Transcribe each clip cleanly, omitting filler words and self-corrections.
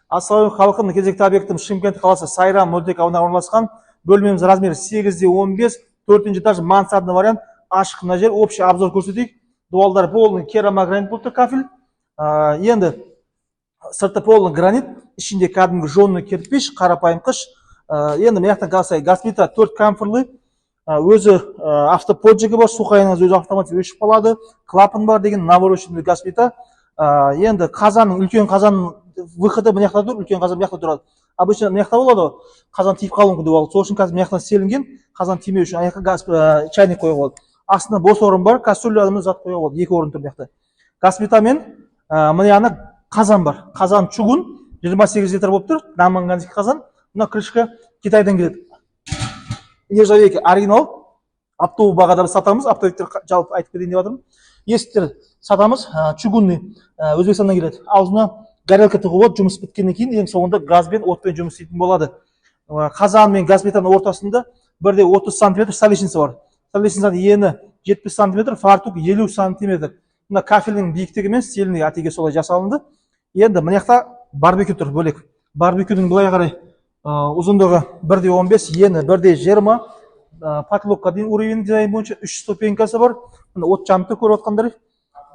Ассалаумағалейкум халқым, кезекті объектім Шымкент қаласы Сайрам мөлтек ауылына орналасқан. Бөлмеміз размері 8-15, 4-ші этаж, мансардный вариант. Ашық мына жер, общий обзор көрсетейік. Дуалдар полный керамогранит болып тұр, кафель. Енді сырты полный гранит, ішінде кәдімгі жонный кирпич, қарапайым қыш. Енді мына жақта газ плита 4 камфорлы. Өзі автоподжигі бар, сухайыңыз өзі автомат өшіп қалады. Клапан бар деген навороченный газ плита. Енді қазанның, үлкен қазанның выходы мына жақта тұр, үлкен қазан мына жақта тұрады. Обычно мына жақта болады, қазан тиіп қалуы мүмкін деп алды. Сол үшін қазір мына жақтан селінген, қазан тимеу үшін аяққа газ чайник қоюға болады. Астында бос орын бар, кастрюля зат қоюға болады. 2 орын тұр мына жақта. Газ плитамен мына жағында қазан бар. Қазан чугун 28 литр болып тұр, даманганский қазан. Мына крышка Китайдан келеді. Нержавейка оригинал. Оптовый бағада сатамыз, оптовиктер жалпы айтып кетейін деп жатырмын. Есіктер сатамыз, чугунный, Өзбекстаннан келеді. Аузына горелка тығып, жұмыс біткеннен кейін ең соңында газбен, отпен жұмыс істейтін болады. Қазан мен газ плитаның ортасында бірде 30 см столешница бар. Столешницаның ені 70 см, фартук 50 см. Мына кафельдің биіктігі мен стиліне атеге солай жасалынды. Енді мына жақта барбекю тұр бөлек. Барбекюдің былай қарай ұзындығы 1,15, ені 1,20, потолокқа дейін уровень дизайн бойынша 3 ступенькасы бар. Мына от жанып көріп отқандар.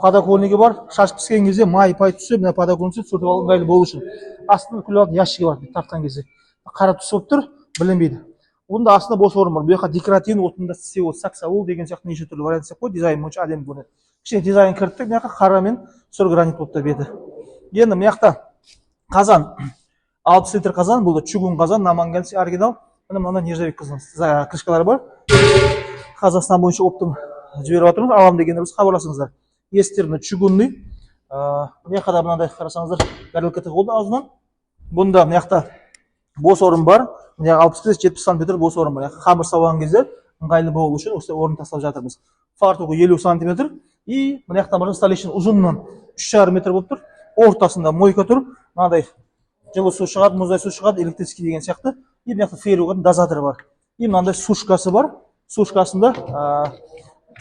Подоконнигі бар. Шаш піскен кезде май пай түсіп, мына подоконнигі сүртіп ыңғайлы болу үшін. Астында күлетін ящигі бар, тартқан кезде. Қара түсіп болып тұр, білінбейді. Онда астында бос орын бар. Бұл жаққа декоративный, отында сеуіл, саксаул деген сияқты неше түрлі вариант сияқты қой, дизайн бойынша әдемі көрінеді. Кішкене дизайн кірттік, мына жаққа қара мен сұр гранит болып та беті. Енді мына жақта қазан 60 литр қазан, бұл да чугун қазан, наманганский оригинал. Мына нержавейка крышкалары бар. Қазақстан бойынша оптым жіберіп жатырмыз. Алам дегенде біз хабарласыңыздар. Естеріне чугунный. Мына жақта мынандай қарасаңыздар, горелка тығылды аузынан. Бұнда мына жақта бос орын бар. Мына 65-70 см бос орын бар. Қамыр сауған кезде ыңғайлы болу үшін осы орын тастап жатырмыз. Фартуғы 50 см. И мына жақта бір столешня ұзынынан 3,5 метр болып тұр. Ортасында мойка тұр. Мынандай жылы су шығады, мұздай су шығады, электрический деген сияқты. И мына жақта фейруған дозаторы бар. И мынандай сушкасы бар. Сушкасында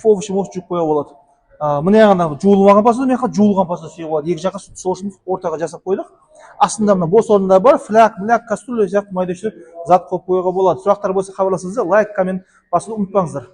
овощи жуып қоюға болады. Мына жағында жуылмаған посуда, мына жақта жуылған посуда сүйе болады. Екі жаққа сол үшін ортаға жасап қойдық. Астында мына бос орындар бар, фляг, кастрюля сияқты майда зат қойып қоюға болады. Сұрақтар болса хабарласыңыздар, лайк, коммент басуды ұмытпаңыздар.